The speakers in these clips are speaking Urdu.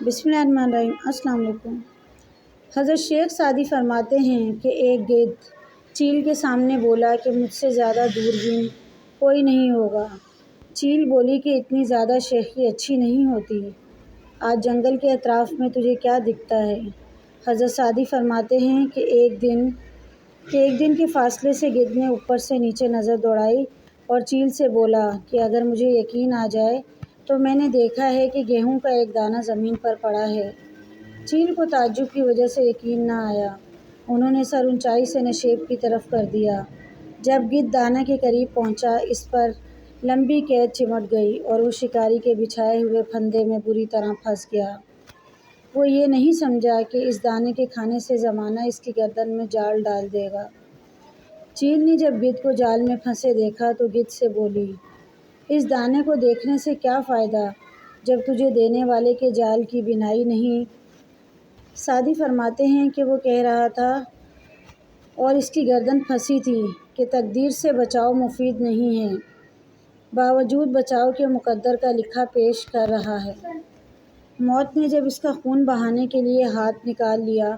بسم اللہ الرحمن الرحیم۔ السلام علیکم۔ حضرت شیخ سعدی فرماتے ہیں کہ ایک گدھ چیل کے سامنے بولا کہ مجھ سے زیادہ دوربین کوئی نہیں ہوگا۔ چیل بولی کہ اتنی زیادہ شیخی اچھی نہیں ہوتی، آج جنگل کے اطراف میں تجھے کیا دکھتا ہے؟ حضرت سعدی فرماتے ہیں کہ ایک دن کے فاصلے سے گدھ نے اوپر سے نیچے نظر دوڑائی اور چیل سے بولا کہ اگر مجھے یقین آ جائے تو میں نے دیکھا ہے کہ گیہوں کا ایک دانہ زمین پر پڑا ہے۔ چیل کو تعجب کی وجہ سے یقین نہ آیا۔ انہوں نے سر اونچائی سے نشیب کی طرف کر دیا۔ جب گدھ دانہ کے قریب پہنچا، اس پر لمبی قید چمٹ گئی اور وہ شکاری کے بچھائے ہوئے پھندے میں بری طرح پھنس گیا۔ وہ یہ نہیں سمجھا کہ اس دانے کے کھانے سے زمانہ اس کی گردن میں جال ڈال دے گا۔ چیل نے جب گدھ کو جال میں پھنسے دیکھا تو گدھ سے بولی، اس دانے کو دیکھنے سے کیا فائدہ جب تجھے دینے والے کے جال کی بینائی نہیں؟ سعدی فرماتے ہیں کہ وہ کہہ رہا تھا اور اس کی گردن پھنسی تھی کہ تقدیر سے بچاؤ مفید نہیں ہے، باوجود بچاؤ کے مقدر کا لکھا پیش کر رہا ہے۔ موت نے جب اس کا خون بہانے کے لیے ہاتھ نکال لیا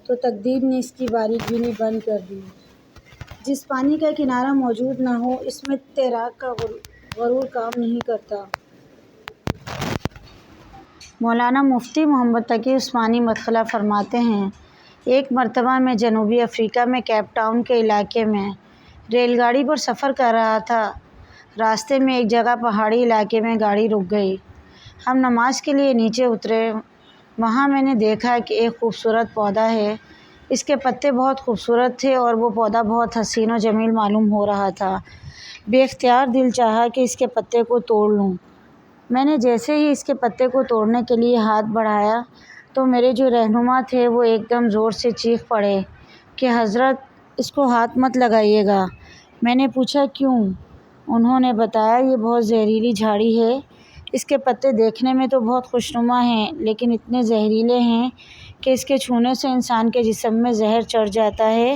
تو تقدیر نے اس کی باریک بینی بند کر دی۔ جس پانی کا کنارہ موجود نہ ہو، اس میں تیراک کا غرور کام نہیں کرتا۔ مولانا مفتی محمد تقی عثمانی مدخلہ فرماتے ہیں، ایک مرتبہ میں جنوبی افریقہ میں کیپ ٹاؤن کے علاقے میں ریل گاڑی پر سفر کر رہا تھا۔ راستے میں ایک جگہ پہاڑی علاقے میں گاڑی رک گئی۔ ہم نماز کے لیے نیچے اترے۔ وہاں میں نے دیکھا کہ ایک خوبصورت پودا ہے۔ اس کے پتے بہت خوبصورت تھے اور وہ پودا بہت حسین و جمیل معلوم ہو رہا تھا۔ بے اختیار دل چاہا کہ اس کے پتے کو توڑ لوں۔ میں نے جیسے ہی اس کے پتے کو توڑنے کے لیے ہاتھ بڑھایا تو میرے جو رہنما تھے وہ ایک دم زور سے چیخ پڑے کہ حضرت، اس کو ہاتھ مت لگائیے گا۔ میں نے پوچھا کیوں؟ انہوں نے بتایا یہ بہت زہریلی جھاڑی ہے، اس کے پتے دیکھنے میں تو بہت خوشنما ہیں لیکن اتنے زہریلے ہیں کہ اس کے چھونے سے انسان کے جسم میں زہر چڑھ جاتا ہے،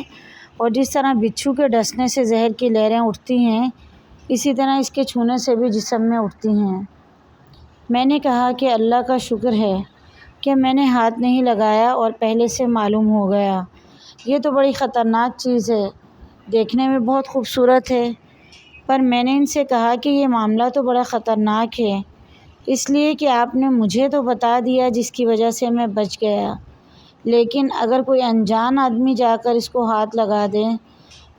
اور جس طرح بچھو کے ڈسنے سے زہر کی لہریں اٹھتی ہیں، اسی طرح اس کے چھونے سے بھی جسم میں اٹھتی ہیں۔ میں نے کہا کہ اللہ کا شکر ہے کہ میں نے ہاتھ نہیں لگایا اور پہلے سے معلوم ہو گیا۔ یہ تو بڑی خطرناک چیز ہے، دیکھنے میں بہت خوبصورت ہے، پر میں نے ان سے کہا کہ یہ معاملہ تو بڑا خطرناک ہے، اس لیے کہ آپ نے مجھے تو بتا دیا جس کی وجہ سے میں بچ گیا، لیکن اگر کوئی انجان آدمی جا کر اس کو ہاتھ لگا دے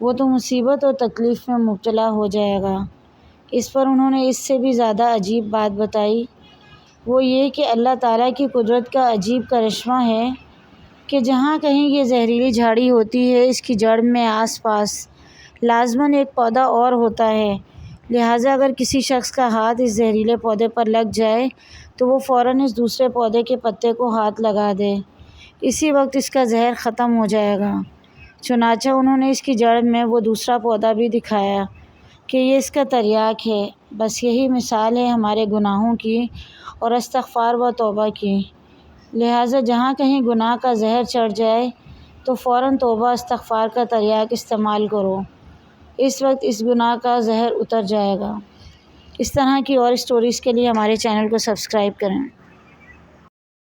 وہ تو مصیبت اور تکلیف میں مبتلا ہو جائے گا۔ اس پر انہوں نے اس سے بھی زیادہ عجیب بات بتائی، وہ یہ کہ اللہ تعالیٰ کی قدرت کا عجیب کرشمہ ہے کہ جہاں کہیں یہ زہریلی جھاڑی ہوتی ہے، اس کی جڑ میں آس پاس لازماً ایک پودا اور ہوتا ہے، لہٰذا اگر کسی شخص کا ہاتھ اس زہریلے پودے پر لگ جائے تو وہ فوراً اس دوسرے پودے کے پتے کو ہاتھ لگا دے، اسی وقت اس کا زہر ختم ہو جائے گا۔ چنانچہ انہوں نے اس کی جڑ میں وہ دوسرا پودا بھی دکھایا کہ یہ اس کا تریاک ہے۔ بس یہی مثال ہے ہمارے گناہوں کی اور استغفار و توبہ کی، لہٰذا جہاں کہیں گناہ کا زہر چڑھ جائے تو فوراً توبہ استغفار کا تریاک استعمال کرو، اس وقت اس گناہ کا زہر اتر جائے گا۔ اس طرح کی اور اسٹوریز کے لیے ہمارے چینل کو سبسکرائب کریں۔